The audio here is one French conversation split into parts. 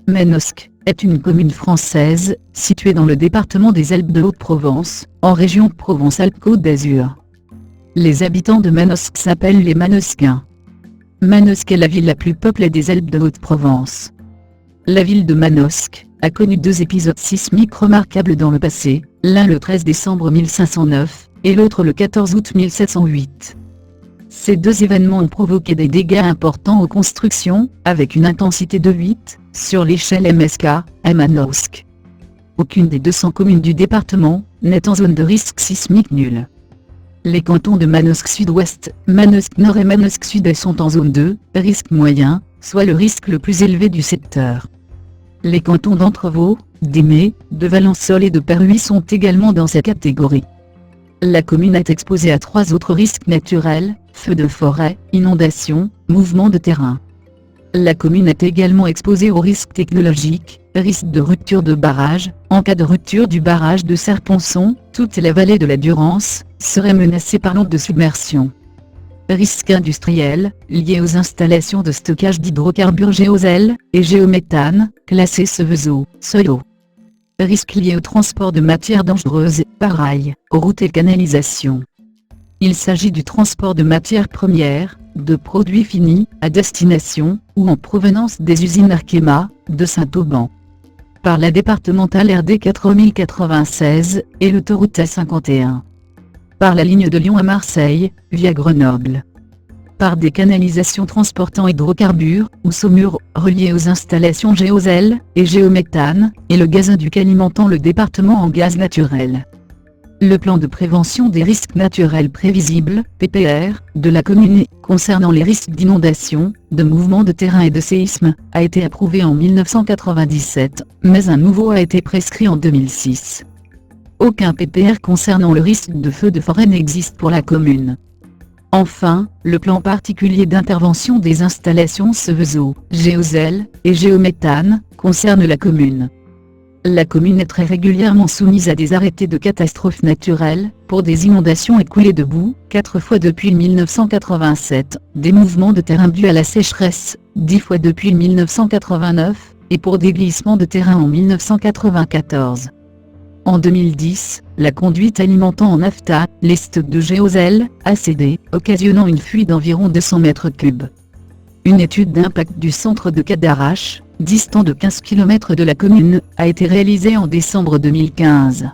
Manosque est une commune française, située dans le département des Alpes de Haute-Provence, en région Provence-Alpes-Côte d'Azur. Les habitants de Manosque s'appellent les Manosquins. Manosque est la ville la plus peuplée des Alpes de Haute-Provence. La ville de Manosque a connu deux épisodes sismiques remarquables dans le passé, l'un le 13 décembre 1509, et l'autre le 14 août 1708. Ces deux événements ont provoqué des dégâts importants aux constructions, avec une intensité de 8, sur l'échelle MSK, à Manosque. Aucune des 200 communes du département n'est en zone de risque sismique nul. Les cantons de Manosque Sud-Ouest, Manosque Nord et Manosque Sud sont en zone 2, risque moyen, soit le risque le plus élevé du secteur. Les cantons d'Entrevaux, d'Aimé, de Valençol et de Perhuis sont également dans cette catégorie. La commune est exposée à 3 autres risques naturels, feux de forêt, inondations, mouvements de terrain. La commune est également exposée aux risques technologiques, risque de rupture de barrage. En cas de rupture du barrage de Serponçon, toute la vallée de la Durance serait menacée par l'onde de submersion. Risque industriel, lié aux installations de stockage d'hydrocarbures géosel et géométhane, classés Seveso, Solo. Risque lié au transport de matières dangereuses, par rail, aux routes et canalisations. Il s'agit du transport de matières premières, de produits finis, à destination, ou en provenance des usines Arkema, de Saint-Auban. Par la départementale RD 4096, et l'autoroute A51. Par la ligne de Lyon à Marseille, via Grenoble. Par des canalisations transportant hydrocarbures, ou saumures, reliées aux installations géosel, et géométhane, et le gazoduc alimentant le département en gaz naturel. Le plan de prévention des risques naturels prévisibles, PPR, de la commune, concernant les risques d'inondation, de mouvements de terrain et de séisme, a été approuvé en 1997, mais un nouveau a été prescrit en 2006. Aucun PPR concernant le risque de feu de forêt n'existe pour la commune. Enfin, le plan particulier d'intervention des installations Seveso, Géosel, et Géométhane, concerne la commune. La commune est très régulièrement soumise à des arrêtés de catastrophes naturelles, pour des inondations et coulées de boue, 4 fois depuis 1987, des mouvements de terrain dus à la sécheresse, 10 fois depuis 1989, et pour des glissements de terrain en 1994. En 2010, la conduite alimentant en naphta, les stocks de géosel, a cédé, occasionnant une fuite d'environ 200 mètres cubes. Une étude d'impact du centre de Cadarache, distant de 15 km de la commune, a été réalisée en décembre 2015.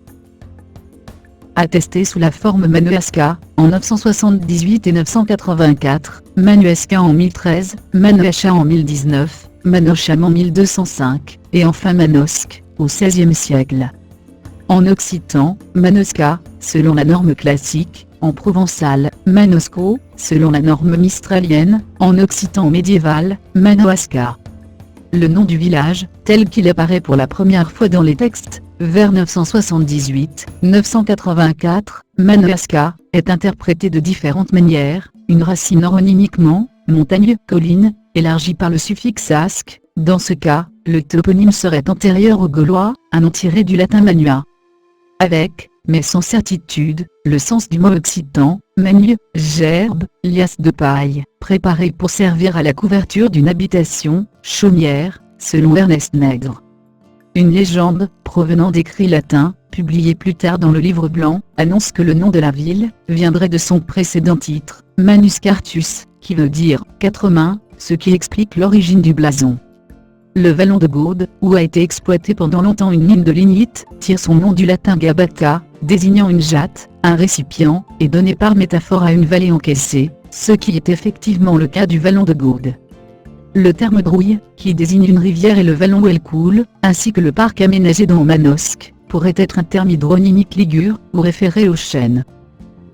Attestée sous la forme Manuasca, en 978 et 984, Manuesca en 1013, Manuacha en 1019, Manocham en 1205, et enfin Manosque, au XVIe siècle. En occitan, Manosca, selon la norme classique, en provençal, Manosco, selon la norme mistralienne, en occitan médiéval, Manoasca. Le nom du village, tel qu'il apparaît pour la première fois dans les textes, vers 978-984, Manoasca, est interprété de différentes manières, une racine oronymiquement, montagne, colline, élargie par le suffixe asque. Dans ce cas, le toponyme serait antérieur au gaulois, un nom tiré du latin manua. Avec, mais sans certitude, le sens du mot occitan, magne, gerbe, liasse de paille, préparée pour servir à la couverture d'une habitation, chaumière, selon Ernest Nègre. Une légende, provenant d'écrits latins, publiée plus tard dans le Livre blanc, annonce que le nom de la ville, viendrait de son précédent titre, Manus Quartus, qui veut dire « quatre mains », ce qui explique l'origine du blason. Le vallon de Gaude, où a été exploité pendant longtemps une mine de lignite, tire son nom du latin gabata, désignant une jatte, un récipient, et donné par métaphore à une vallée encaissée, ce qui est effectivement le cas du vallon de Gaude. Le terme Drouille, qui désigne une rivière et le vallon où elle coule, ainsi que le parc aménagé dans Manosque, pourrait être un terme hydronymique ligure, ou référé aux chênes.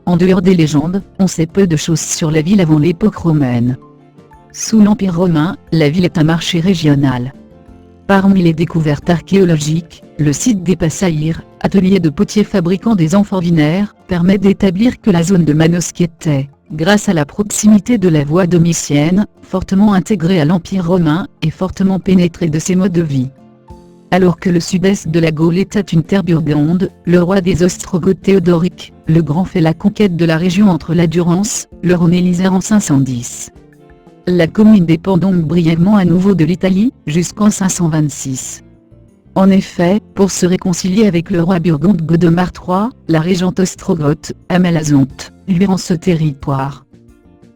En dehors des légendes, on sait peu de choses sur la ville avant l'époque romaine. Sous l'Empire romain, la ville est un marché régional. Parmi les découvertes archéologiques, le site des Passaïrs, atelier de potiers fabriquant des amphores vinaires, permet d'établir que la zone de Manosque était, grâce à la proximité de la voie domitienne, fortement intégrée à l'Empire romain, et fortement pénétrée de ses modes de vie. Alors que le sud-est de la Gaule était une terre burgonde, le roi des Ostrogoths Théodoric, le Grand fait la conquête de la région entre la Durance, le Rhône et l'Isère en 510. La commune dépend donc brièvement à nouveau de l'Italie, jusqu'en 526. En effet, pour se réconcilier avec le roi burgonde Godemar III, la régente ostrogoth, Amalazonte, lui rend ce territoire.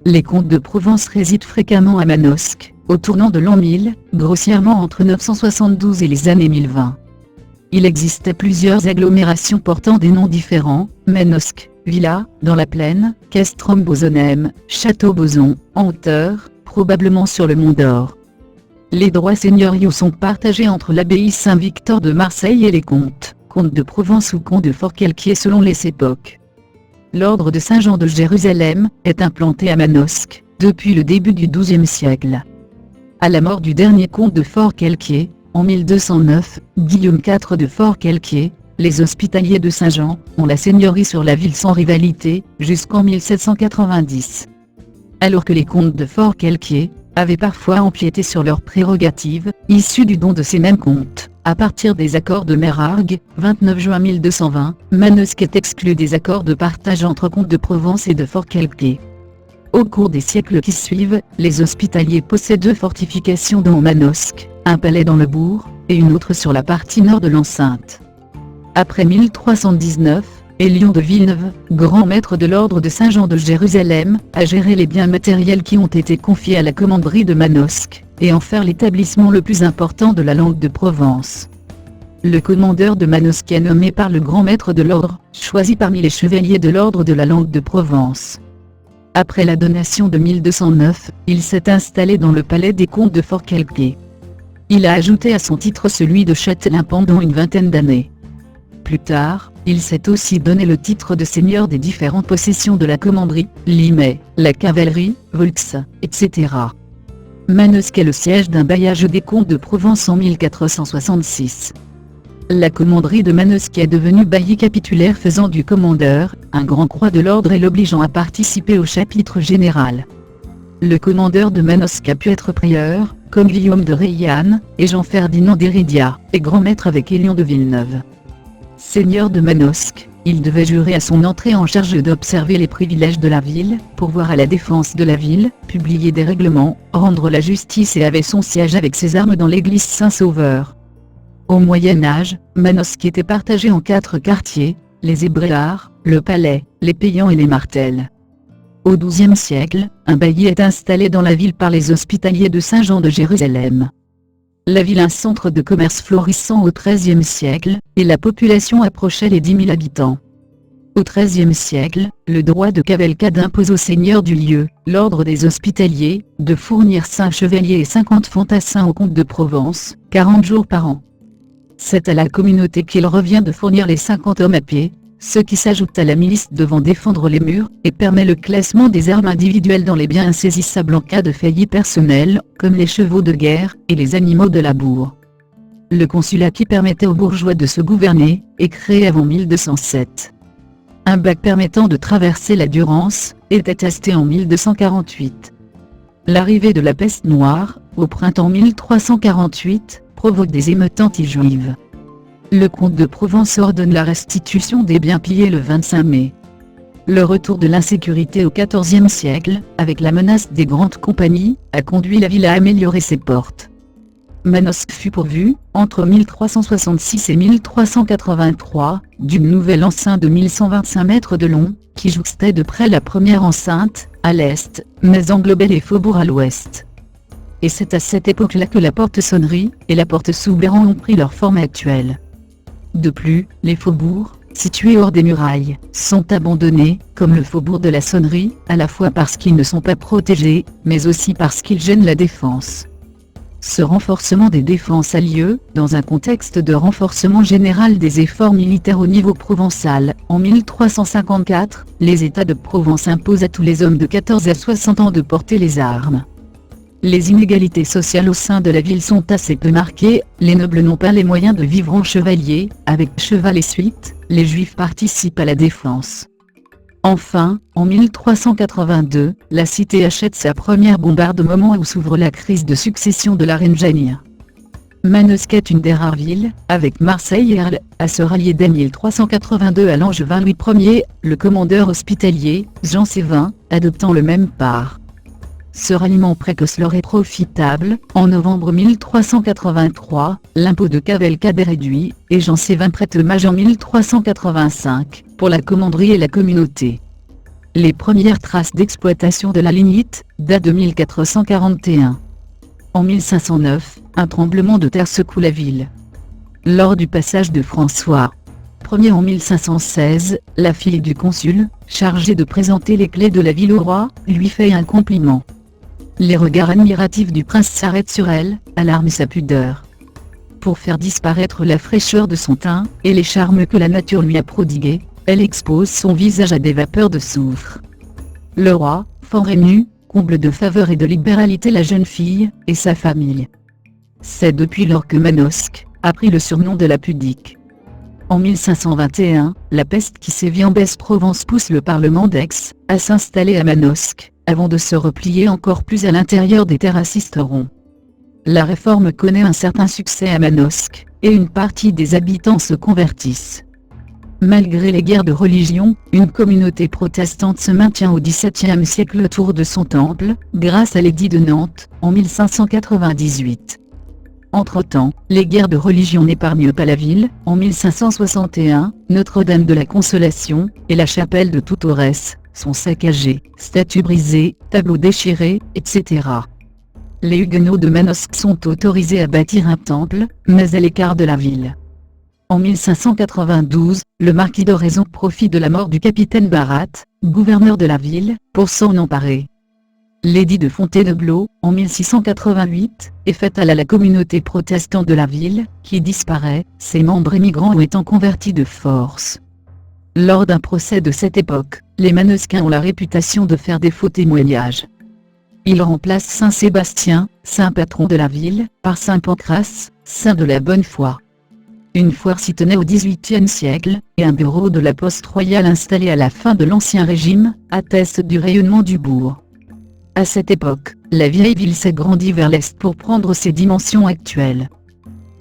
Les comtes de Provence résident fréquemment à Manosque, au tournant de l'an 1000, grossièrement entre 972 et les années 1020. Il existait plusieurs agglomérations portant des noms différents: Manosque, Villa, dans la plaine, Castrum-Bozonem, Château-Bozon, en hauteur, probablement sur le Mont d'Or. Les droits seigneuriaux sont partagés entre l'abbaye Saint-Victor de Marseille et les comtes de Provence ou comtes de Forcalquier selon les époques. L'ordre de Saint-Jean de Jérusalem est implanté à Manosque depuis le début du XIIe siècle. À la mort du dernier comte de Forcalquier, en 1209, Guillaume IV de Forcalquier, les hospitaliers de Saint-Jean ont la seigneurie sur la ville sans rivalité, jusqu'en 1790. Alors que les comtes de Forcalquier avaient parfois empiété sur leurs prérogatives, issues du don de ces mêmes comtes. À partir des accords de Merargues, 29 juin 1220, Manosque est exclu des accords de partage entre comtes de Provence et de Forcalquier. Au cours des siècles qui suivent, les hospitaliers possèdent 2 fortifications dont Manosque, un palais dans le bourg, et une autre sur la partie nord de l'enceinte. Après 1319, Élion de Villeneuve, grand maître de l'ordre de Saint-Jean de Jérusalem, a géré les biens matériels qui ont été confiés à la commanderie de Manosque, et en faire l'établissement le plus important de la langue de Provence. Le commandeur de Manosque est nommé par le grand maître de l'ordre, choisi parmi les chevaliers de l'ordre de la langue de Provence. Après la donation de 1209, il s'est installé dans le palais des comtes de Forcalquier. Il a ajouté à son titre celui de châtelain pendant une vingtaine d'années. Plus tard, il s'est aussi donné le titre de seigneur des différentes possessions de la commanderie, Limay, la cavalerie, Volx, etc. Manosque est le siège d'un bailliage des comtes de Provence en 1466. La commanderie de Manosque est devenue bailli capitulaire, faisant du commandeur un grand croix de l'ordre et l'obligeant à participer au chapitre général. Le commandeur de Manosque a pu être prieur, comme Guillaume de Rayanne, et Jean-Ferdinand d'Hérédia, et grand maître avec Élion de Villeneuve. Seigneur de Manosque, il devait jurer à son entrée en charge d'observer les privilèges de la ville, pourvoir à la défense de la ville, publier des règlements, rendre la justice et avait son siège avec ses armes dans l'église Saint-Sauveur. Au Moyen-Âge, Manosque était partagé en 4 quartiers, les Hébréards, le Palais, les Payants et les Martels. Au XIIe siècle, un bailli est installé dans la ville par les hospitaliers de Saint-Jean de Jérusalem. La ville un centre de commerce florissant au XIIIe siècle, et la population approchait les 10 000 habitants. Au XIIIe siècle, le droit de cavalcade impose au seigneur du lieu, l'ordre des hospitaliers, de fournir 5 chevaliers et 50 fantassins aux comtes de Provence, 40 jours par an. C'est à la communauté qu'il revient de fournir les 50 hommes à pied, ce qui s'ajoute à la milice devant défendre les murs, et permet le classement des armes individuelles dans les biens insaisissables en cas de faillite personnelle, comme les chevaux de guerre, et les animaux de labour. Le consulat qui permettait aux bourgeois de se gouverner, est créé avant 1207. Un bac permettant de traverser la Durance, est attesté en 1248. L'arrivée de la peste noire, au printemps 1348, provoque des émeutes anti-juives. Le comte de Provence ordonne la restitution des biens pillés le 25 mai. Le retour de l'insécurité au XIVe siècle, avec la menace des grandes compagnies, a conduit la ville à améliorer ses portes. Manosque fut pourvu, entre 1366 et 1383, d'une nouvelle enceinte de 1125 mètres de long, qui jouxtait de près la première enceinte, à l'est, mais englobait les faubourgs à l'ouest. Et c'est à cette époque-là que la porte-sonnerie et la porte Soubéran ont pris leur forme actuelle. De plus, les faubourgs, situés hors des murailles, sont abandonnés, comme le faubourg de la Sonnerie, à la fois parce qu'ils ne sont pas protégés, mais aussi parce qu'ils gênent la défense. Ce renforcement des défenses a lieu, dans un contexte de renforcement général des efforts militaires au niveau provençal. En 1354, les États de Provence imposent à tous les hommes de 14 à 60 ans de porter les armes. Les inégalités sociales au sein de la ville sont assez peu marquées, les nobles n'ont pas les moyens de vivre en chevalier, avec cheval et suite, les juifs participent à la défense. Enfin, en 1382, la cité achète sa première bombarde au moment où s'ouvre la crise de succession de la reine Jania. Manosque est une des rares villes, avec Marseille et Arles, à se rallier dès 1382 à l'Angevin Louis Ier, le commandeur hospitalier, Jean Sévin, adoptant le même part. ce ralliement précoce leur est profitable. En novembre 1383, l'impôt de Cavalcade est réduit, et Jean Sévin prête hommage en 1385, pour la commanderie et la communauté. Les premières traces d'exploitation de la lignite datent de 1441. En 1509, un tremblement de terre secoue la ville. Lors du passage de François Ier en 1516, la fille du consul, chargée de présenter les clés de la ville au roi, lui fait un compliment. Les regards admiratifs du prince s'arrêtent sur elle, alarment sa pudeur. Pour faire disparaître la fraîcheur de son teint, et les charmes que la nature lui a prodigués, elle expose son visage à des vapeurs de soufre. Le roi, fort ému, comble de faveur et de libéralité la jeune fille, et sa famille. C'est depuis lors que Manosque a pris le surnom de la pudique. En 1521, la peste qui sévit en Basse-Provence pousse le parlement d'Aix à s'installer à Manosque, avant de se replier encore plus à l'intérieur des terres à Sisteron. La réforme connaît un certain succès à Manosque, et une partie des habitants se convertissent. Malgré les guerres de religion, une communauté protestante se maintient au XVIIe siècle autour de son temple, grâce à l'édit de Nantes, en 1598. Entre-temps, les guerres de religion n'épargnent pas la ville. En 1561, Notre-Dame de la Consolation, et la chapelle de Toutorès, sont saccagées, statues brisées, tableaux déchirés, etc. Les Huguenots de Manosque sont autorisés à bâtir un temple, mais à l'écart de la ville. En 1592, le marquis d'Oraison profite de la mort du capitaine Barat, gouverneur de la ville, pour s'en emparer. L'édit de Fontainebleau, en 1688, est fatal à la communauté protestante de la ville, qui disparaît, ses membres émigrants ou étant convertis de force. Lors d'un procès de cette époque, les Manosquins ont la réputation de faire des faux témoignages. Ils remplacent Saint Sébastien, saint patron de la ville, par Saint Pancrace, saint de la bonne foi. Une foire s'y tenait au XVIIIe siècle, et un bureau de la poste royale installé à la fin de l'Ancien Régime, atteste du rayonnement du bourg. À cette époque, la vieille ville s'agrandit vers l'est pour prendre ses dimensions actuelles.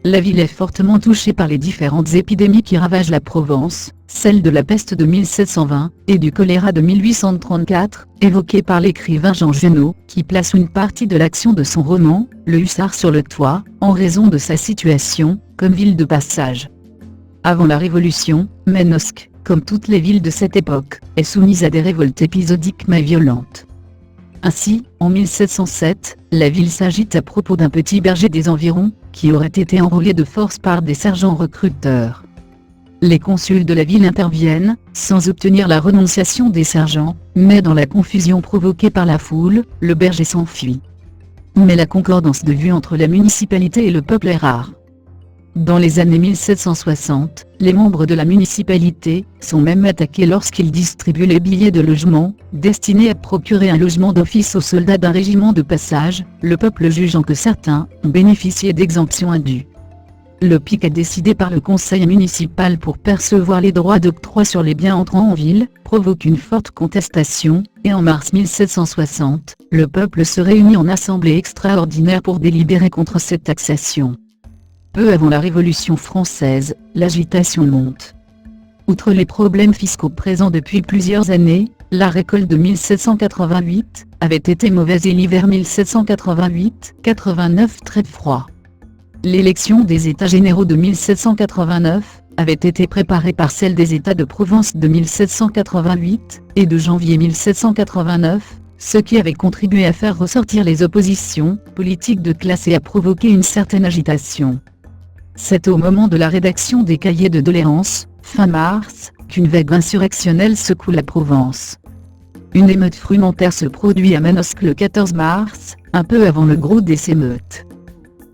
La ville est fortement touchée par les différentes épidémies qui ravagent la Provence, celle de la peste de 1720, et du choléra de 1834, évoquée par l'écrivain Jean Genot, qui place une partie de l'action de son roman, Le Hussard sur le toit, en raison de sa situation, comme ville de passage. Avant la Révolution, Manosque, comme toutes les villes de cette époque, est soumise à des révoltes épisodiques mais violentes. Ainsi, en 1707, la ville s'agite à propos d'un petit berger des environs, qui aurait été enrôlé de force par des sergents recruteurs. Les consuls de la ville interviennent, sans obtenir la renonciation des sergents, mais dans la confusion provoquée par la foule, le berger s'enfuit. Mais la concordance de vue entre la municipalité et le peuple est rare. Dans les années 1760, les membres de la municipalité sont même attaqués lorsqu'ils distribuent les billets de logement, destinés à procurer un logement d'office aux soldats d'un régiment de passage, le peuple jugeant que certains ont bénéficié d'exemptions indues. Le pic décidé par le conseil municipal pour percevoir les droits d'octroi sur les biens entrant en ville, provoque une forte contestation, et en mars 1760, le peuple se réunit en assemblée extraordinaire pour délibérer contre cette taxation. Peu avant la Révolution française, l'agitation monte. Outre les problèmes fiscaux présents depuis plusieurs années, la récolte de 1788 avait été mauvaise et l'hiver 1788-89 très froid. L'élection des États généraux de 1789 avait été préparée par celle des États de Provence de 1788 et de janvier 1789, ce qui avait contribué à faire ressortir les oppositions politiques de classe et à provoquer une certaine agitation. C'est au moment de la rédaction des cahiers de doléances, fin mars, qu'une vague insurrectionnelle secoue la Provence. Une émeute frumentaire se produit à Manosque le 14 mars, un peu avant le gros des émeutes.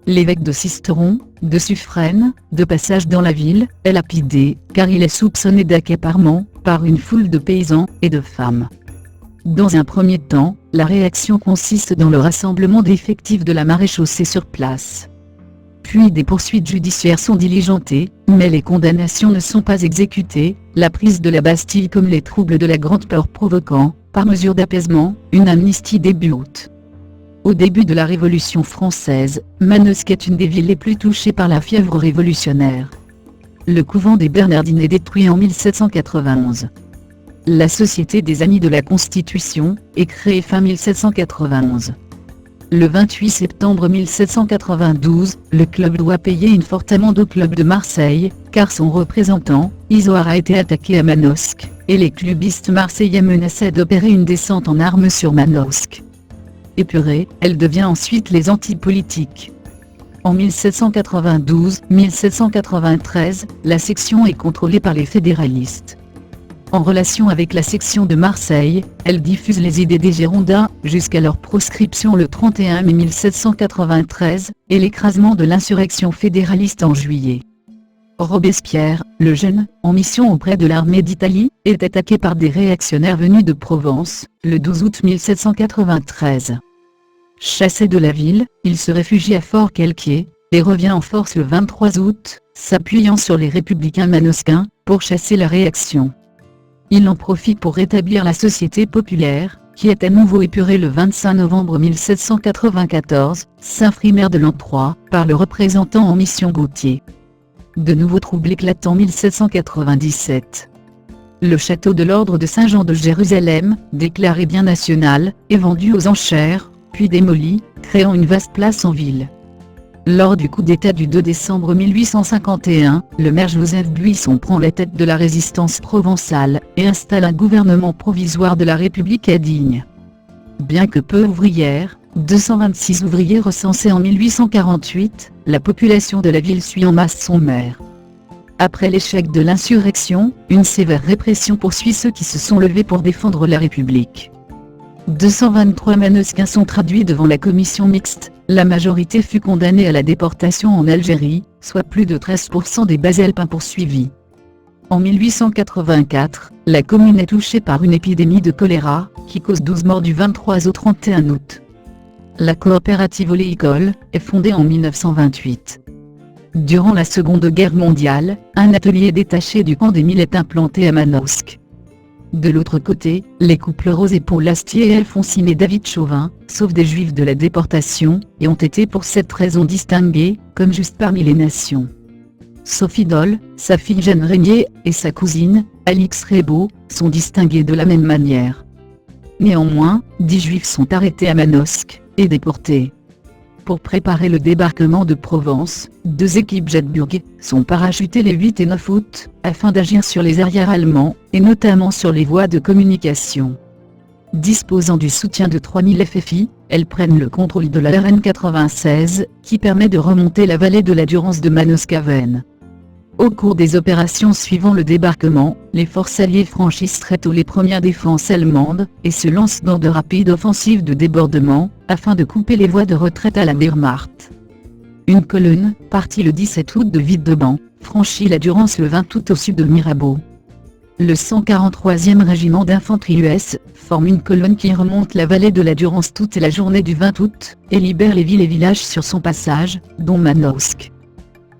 L'évêque de Sisteron, de Suffren, de passage dans la ville, est lapidé, car il est soupçonné d'accaparement, par une foule de paysans et de femmes. Dans un premier temps, la réaction consiste dans le rassemblement d'effectifs de la maréchaussée sur place. Puis des poursuites judiciaires sont diligentées, mais les condamnations ne sont pas exécutées, la prise de la Bastille comme les troubles de la Grande Peur provoquant, par mesure d'apaisement, une amnistie début août. Au début de la Révolution française, Manosque est une des villes les plus touchées par la fièvre révolutionnaire. Le couvent des Bernardines est détruit en 1791. la Société des Amis de la Constitution, est créée fin 1791. Le 28 septembre 1792, le club doit payer une forte amende au club de Marseille, car son représentant, Isoard, a été attaqué à Manosque, et les clubistes marseillais menaçaient d'opérer une descente en armes sur Manosque. Épurée, elle devient ensuite les antipolitiques. En 1792-1793, la section est contrôlée par les fédéralistes. En relation avec la section de Marseille, elle diffuse les idées des Girondins, jusqu'à leur proscription le 31 mai 1793, et l'écrasement de l'insurrection fédéraliste en juillet. Robespierre, le jeune, en mission auprès de l'armée d'Italie, est attaqué par des réactionnaires venus de Provence, le 12 août 1793. Chassé de la ville, il se réfugie à Fort-Quelquier, et revient en force le 23 août, s'appuyant sur les républicains manosquins, pour chasser la réaction. Il en profite pour rétablir la société populaire, qui est à nouveau épurée le 25 novembre 1794, Saint-Frimaire de l'an 3, par le représentant en mission Gautier. De nouveaux troubles éclatent en 1797. Le château de l'ordre de Saint-Jean de Jérusalem, déclaré bien national, est vendu aux enchères, puis démoli, créant une vaste place en ville. Lors du coup d'État du 2 décembre 1851, le maire Joseph Buisson prend la tête de la résistance provençale, et installe un gouvernement provisoire de la République à Digne. Bien que peu ouvrière, 226 ouvriers recensés en 1848, la population de la ville suit en masse son maire. Après l'échec de l'insurrection, une sévère répression poursuit ceux qui se sont levés pour défendre la République. 223 manosquins sont traduits devant la commission mixte, la majorité fut condamnée à la déportation en Algérie, soit plus de 13% des Baselpins poursuivis. En 1884, la commune est touchée par une épidémie de choléra, qui cause 12 morts du 23 au 31 août. La coopérative oléicole est fondée en 1928. Durant la Seconde Guerre mondiale, un atelier détaché du camp d'Émile est implanté à Manosque. De l'autre côté, les couples Rosé Paul Astier et Alphonsine et David Chauvin, sauvent des Juifs de la déportation, et ont été pour cette raison distingués, comme justes parmi les nations. Sophie Dole, sa fille Jeanne Régnier, et sa cousine, Alix Rebaud, sont distinguées de la même manière. Néanmoins, 10 Juifs sont arrêtés à Manosque, et déportés. Pour préparer le débarquement de Provence, 2 équipes Jedburgh sont parachutées les 8 et 9 août, afin d'agir sur les arrières allemands, et notamment sur les voies de communication. Disposant du soutien de 3000 FFI, elles prennent le contrôle de la RN 96, qui permet de remonter la vallée de la Durance de Manosque-Aven. Au cours des opérations suivant le débarquement, les forces alliées franchissent très tôt les premières défenses allemandes, et se lancent dans de rapides offensives de débordement, afin de couper les voies de retraite à la Wehrmacht. Une colonne, partie le 17 août de Villedeban, franchit la Durance le 20 août au sud de Mirabeau. Le 143e régiment d'infanterie US forme une colonne qui remonte la vallée de la Durance toute la journée du 20 août, et libère les villes et villages sur son passage, dont Manosque.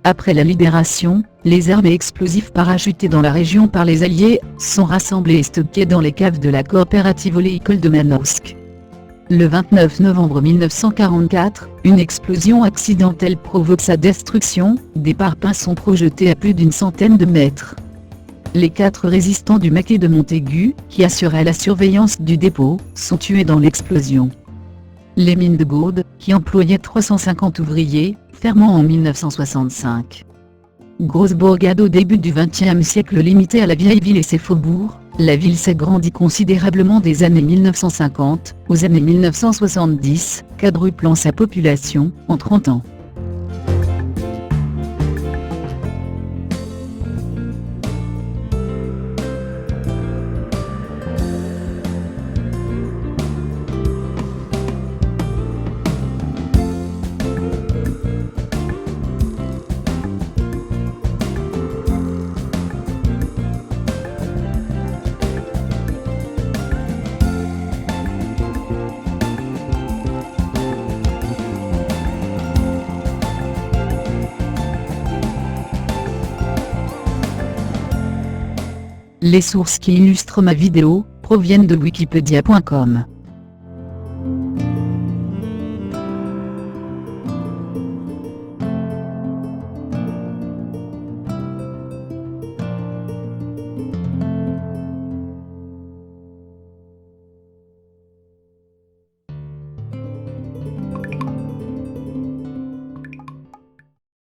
Après la libération, les armes et explosifs parachutés dans la région par les Alliés sont rassemblés et stockés dans les caves de la coopérative oléicole de Manosque. Le 29 novembre 1944, une explosion accidentelle provoque sa destruction, des parpaings sont projetés à plus d'une centaine de mètres. Les 4 résistants du maquis de Montaigu, qui assuraient la surveillance du dépôt, sont tués dans l'explosion. Les mines de Gaude, qui employaient 350 ouvriers, ferment en 1965. Grosse bourgade au début du XXe siècle limitée à la vieille ville et ses faubourgs, la ville s'agrandit considérablement des années 1950 aux années 1970, quadruplant sa population en 30 ans. Les sources qui illustrent ma vidéo proviennent de wikipedia.com.